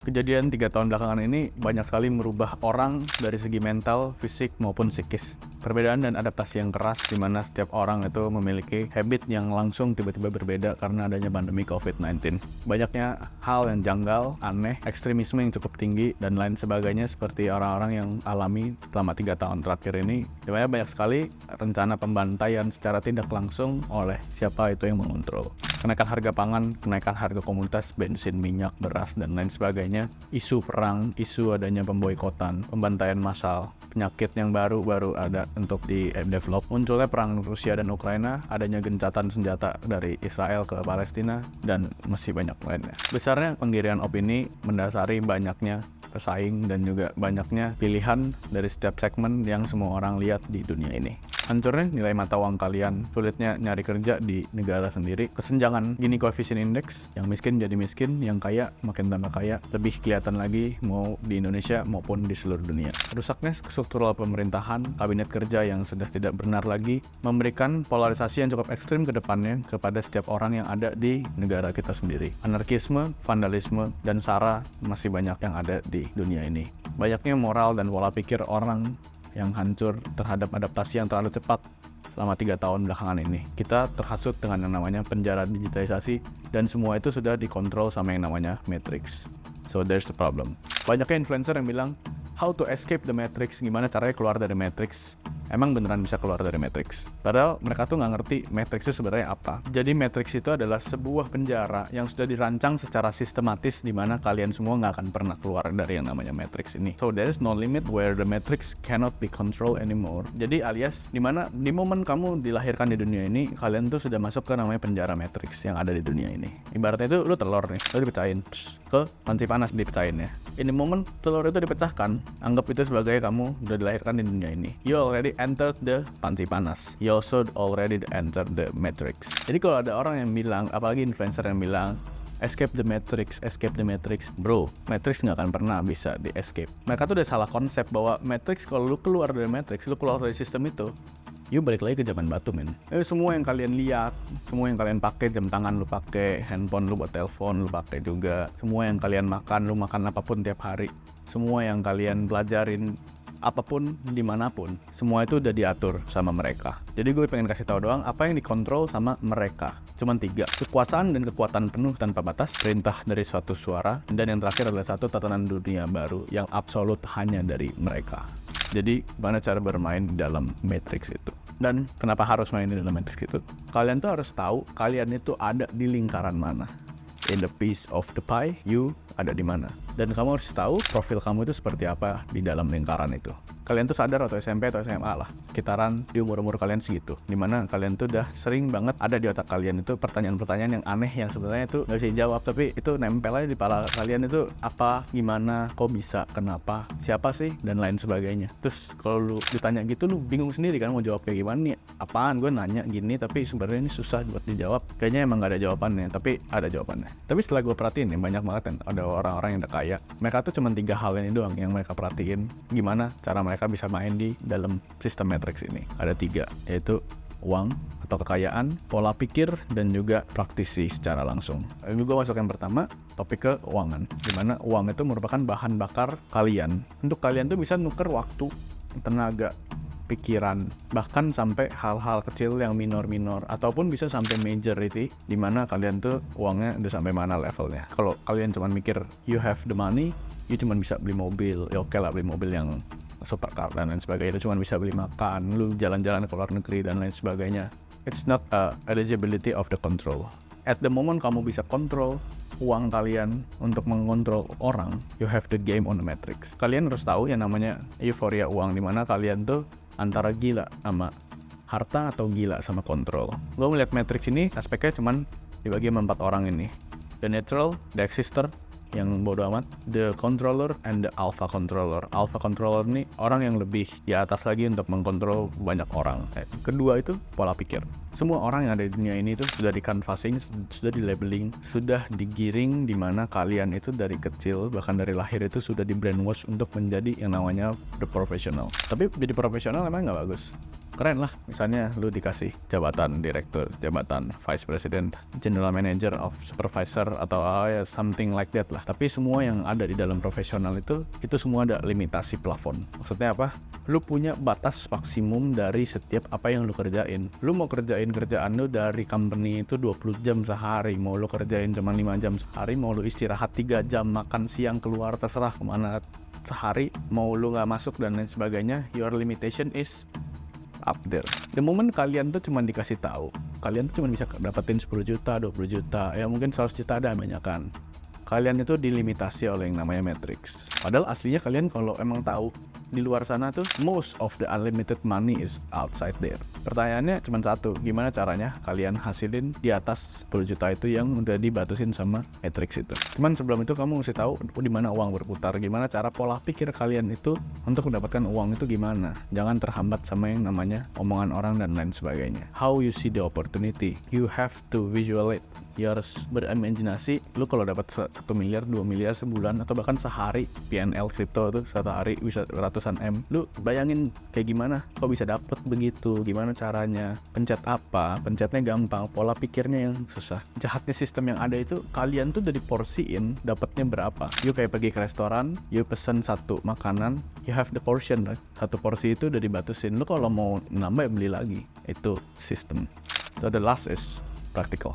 Kejadian 3 tahun belakangan ini banyak sekali merubah orang dari segi mental, fisik, maupun psikis. Perbedaan dan adaptasi yang keras di mana setiap orang itu memiliki habit yang langsung tiba-tiba berbeda karena adanya pandemi COVID-19. Banyaknya hal yang janggal, aneh, ekstremisme yang cukup tinggi, dan lain sebagainya seperti orang-orang yang alami selama 3 tahun terakhir ini. Di mana banyak sekali rencana pembantaian secara tidak langsung oleh siapa itu yang mengontrol. Kenaikan harga pangan, kenaikan harga komoditas, bensin, minyak, beras, dan lain sebagainya. Isu perang, isu adanya pemboikotan, pembantaian massal, penyakit yang baru ada untuk di-develop. Munculnya perang Rusia dan Ukraina, adanya gencatan senjata dari Israel ke Palestina, dan masih banyak lainnya. Besarnya penggirian opini mendasari banyaknya pesaing dan juga banyaknya pilihan dari setiap segmen yang semua orang lihat di dunia ini. Hancurnya nilai mata uang kalian, sulitnya nyari kerja di negara sendiri, kesenjangan Gini coefficient index, yang miskin jadi miskin, yang kaya makin tambah kaya, lebih kelihatan lagi mau di Indonesia maupun di seluruh dunia. Rusaknya struktural pemerintahan, kabinet kerja yang sudah tidak benar lagi, memberikan polarisasi yang cukup ekstrim ke depannya kepada setiap orang yang ada di negara kita sendiri. Anarkisme, vandalisme, dan SARA masih banyak yang ada di dunia ini. Banyaknya moral dan pola pikir orang yang hancur terhadap adaptasi yang terlalu cepat selama 3 tahun belakangan ini. Kita terhasut dengan yang namanya penjara digitalisasi, dan semua itu sudah dikontrol sama yang namanya Matrix. So there's the problem. Banyaknya influencer yang bilang, how to escape the Matrix, gimana caranya keluar dari Matrix. Emang beneran bisa keluar dari Matrix? Padahal mereka tuh nggak ngerti Matrix itu sebenarnya apa. Jadi Matrix itu adalah sebuah penjara yang sudah dirancang secara sistematis di mana kalian semua nggak akan pernah keluar dari yang namanya Matrix ini. So there is no limit where the Matrix cannot be controlled anymore. Jadi alias di mana di momen kamu dilahirkan di dunia ini, kalian tuh sudah masuk ke namanya penjara Matrix yang ada di dunia ini. Ibaratnya itu lu telur nih, lu dipecahin ke panci panas dipecahin ya. Ini momen telur itu dipecahkan, anggap itu sebagai kamu udah dilahirkan di dunia ini. You already entered the panci panas. You also already entered the Matrix. Jadi kalau ada orang yang bilang, apalagi influencer yang bilang, escape the Matrix, bro, Matrix nggak akan pernah bisa di-escape. Mereka tuh udah salah konsep bahwa Matrix, kalau lu keluar dari Matrix, lu keluar dari sistem itu, you balik lagi ke zaman batu, men. Semua yang kalian lihat, semua yang kalian pakai, jam tangan lu pakai, handphone lu buat telepon lu pakai juga, semua yang kalian makan, lu makan apapun tiap hari, semua yang kalian pelajarin, apapun, dimanapun, semua itu udah diatur sama mereka. Jadi gue pengen kasih tahu doang apa yang dikontrol sama mereka. Cuman 3, kekuasaan dan kekuatan penuh tanpa batas, perintah dari suatu suara, dan yang terakhir adalah satu tatanan dunia baru yang absolut hanya dari mereka. Jadi, gimana cara bermain di dalam Matrix itu? Dan kenapa harus main di dalam Matrix itu? Kalian tuh harus tahu kalian itu ada di lingkaran mana. In the piece of the pie, you ada di mana. Dan kamu harus tahu profil kamu itu seperti apa di dalam lingkaran itu. Kalian tuh sadar atau SMP atau SMA lah, sekitaran di umur-umur kalian segitu, dimana kalian tuh udah sering banget ada di otak kalian itu pertanyaan-pertanyaan yang aneh yang sebenarnya itu gak bisa dijawab, tapi itu nempel aja di kepala kalian itu apa, gimana, kok bisa, kenapa, siapa sih, dan lain sebagainya. Terus kalau lu ditanya gitu, lu bingung sendiri kan mau jawab kayak gimana nih, apaan gue nanya gini tapi sebenarnya ini susah buat dijawab. Kayaknya emang gak ada jawabannya, tapi ada jawabannya. Tapi setelah gue perhatiin nih, banyak banget kan ada orang-orang yang udah kaya, mereka tuh cuma 3 hal ini doang yang mereka perhatiin, gimana cara mereka bisa main di dalam sistem Matrix ini. Ada 3, yaitu uang atau kekayaan, pola pikir, dan juga praktisi secara langsung. Ini gue masuk yang pertama, topik keuangan, dimana uang itu merupakan bahan bakar kalian untuk kalian tuh bisa nuker waktu, tenaga, pikiran, bahkan sampai hal-hal kecil yang minor-minor, ataupun bisa sampai majority, dimana kalian tuh uangnya udah sampai mana levelnya. Kalau kalian cuma mikir you have the money, you cuma bisa beli mobil, ya oke lah beli mobil yang supercar dan lain sebagainya, itu cuma bisa beli makan, lu jalan-jalan ke luar negeri dan lain sebagainya. It's not eligibility of the control. At the moment kamu bisa kontrol uang kalian untuk mengontrol orang, you have the game on the Matrix. Kalian harus tahu yang namanya euforia uang, dimana kalian tuh antara gila sama harta atau gila sama kontrol. Gue melihat Matrix ini aspeknya cuman dibagi sama 4 orang ini. The neutral, the exister, yang bodo amat, the controller, and the alpha controller. Alpha controller ini orang yang lebih di atas lagi untuk mengkontrol banyak orang. Kedua itu pola pikir. Semua orang yang ada di dunia ini itu sudah di canvassing, sudah di labeling, sudah digiring, di mana kalian itu dari kecil, bahkan dari lahir itu sudah di brainwash untuk menjadi yang namanya the professional. Tapi jadi profesional emang nggak bagus. keren lah. Misalnya lu dikasih jabatan direktur, jabatan vice president, general manager of supervisor, atau ya something like that lah. Tapi semua yang ada di dalam profesional itu semua ada limitasi plafon. Maksudnya apa? Lu punya batas maksimum dari setiap apa yang lu kerjain. Lu mau kerjain kerjaan lu dari company itu 20 jam sehari, mau lu kerjain cuma 5 jam sehari, mau lu istirahat 3 jam, makan siang, keluar, terserah kemana sehari, mau lu nggak masuk dan lain sebagainya, your limitation is up there. The moment kalian tuh cuma dikasih tahu, kalian tuh cuma bisa dapetin 10 juta, 20 juta, ya mungkin 100 juta ada banyak kan. Kalian itu dilimitasi oleh yang namanya matrix. Padahal aslinya kalian kalau emang tahu, di luar sana tuh most of the unlimited money is outside there. Pertanyaannya cuma satu, gimana caranya kalian hasilin di atas 10 juta itu yang udah dibatasin sama matrix itu. Cuman sebelum itu kamu mesti tahu di mana uang berputar, gimana cara pola pikir kalian itu untuk mendapatkan uang itu gimana. Jangan terhambat sama yang namanya omongan orang dan lain sebagainya. How you see the opportunity, you have to visualize. You harus berimajinasi, lu kalau dapat 1 miliar, 2 miliar sebulan, atau bahkan sehari, PNL kripto tuh satu hari bisa ratusan M, lu bayangin kayak gimana, kok bisa dapet begitu, gimana caranya, pencet apa, pencetnya gampang, pola pikirnya yang susah. Jahatnya sistem yang ada itu, kalian tuh udah diporsiin, dapatnya berapa. You kayak pergi ke restoran, you pesen satu makanan, you have the portion, right? Satu porsi itu udah dibatasin, lu kalau mau nambah ya beli lagi. Itu sistem. So the last is practical.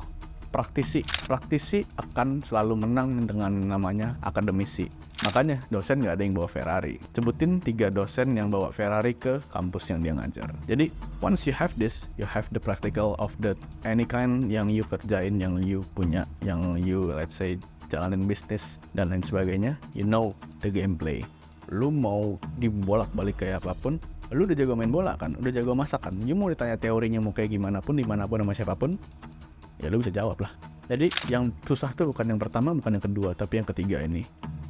Praktisi akan selalu menang dengan namanya akademisi. Makanya dosen nggak ada yang bawa Ferrari. Sebutin 3 dosen yang bawa Ferrari ke kampus yang dia ngajar. Jadi once you have this, you have the practical of the any kind yang you kerjain, yang you punya, yang you let's say jalanin bisnis dan lain sebagainya. You know the gameplay. Lu mau dibolak-balik kayak apapun, lu udah jago main bola kan, udah jago masak kan. You mau ditanya teorinya mau kayak gimana pun, dimanapun sama siapapun, ya lu bisa jawab lah. Jadi yang susah tuh bukan yang pertama, bukan yang kedua, tapi yang ketiga ini,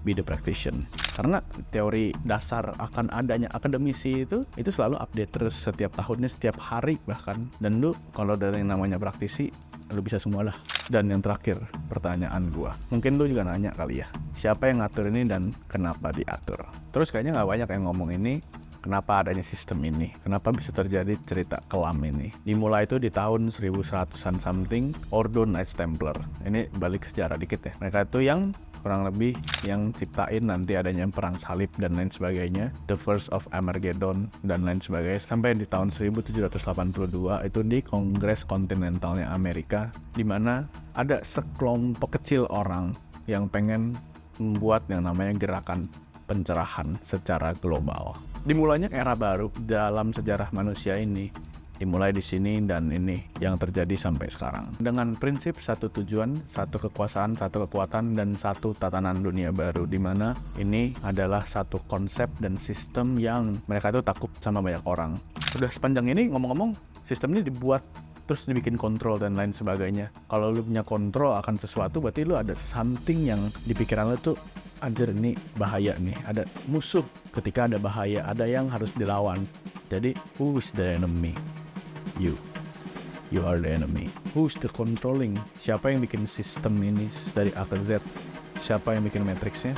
be the practitioner. Karena teori dasar akan adanya akademisi itu selalu update terus setiap tahunnya, setiap hari bahkan. Dan lu kalau dari yang namanya praktisi, lu bisa semua lah. Dan yang terakhir, pertanyaan gua, mungkin lu juga nanya kali ya, siapa yang ngatur ini dan kenapa diatur? Terus kayaknya nggak banyak yang ngomong ini. Kenapa adanya sistem ini? Kenapa bisa terjadi cerita kelam ini? Dimulai itu di tahun 1100-an something, Ordo Knights Templar. Ini balik sejarah dikit ya. Mereka itu yang kurang lebih yang ciptain nanti adanya perang salib dan lain sebagainya, The First of Armageddon dan lain sebagainya, sampai di tahun 1782 itu di Kongres Kontinentalnya Amerika, di mana ada sekelompok kecil orang yang pengen membuat yang namanya gerakan pencerahan secara global. Dimulainya era baru dalam sejarah manusia ini, dimulai di sini dan ini yang terjadi sampai sekarang. Dengan prinsip satu tujuan, satu kekuasaan, satu kekuatan, dan satu tatanan dunia baru, di mana ini adalah satu konsep dan sistem yang mereka itu takut sama banyak orang. Udah sepanjang ini ngomong-ngomong, sistem ini dibuat terus dibikin kontrol dan lain sebagainya. Kalau lu punya kontrol akan sesuatu, berarti lu ada something yang di pikiran lu tuh, anjir ini bahaya nih, ada musuh. Ketika ada bahaya, ada yang harus dilawan. Jadi who is the enemy? You are the enemy. Who's the controlling? Siapa yang bikin sistem ini dari A ke Z? Siapa yang bikin matriksnya?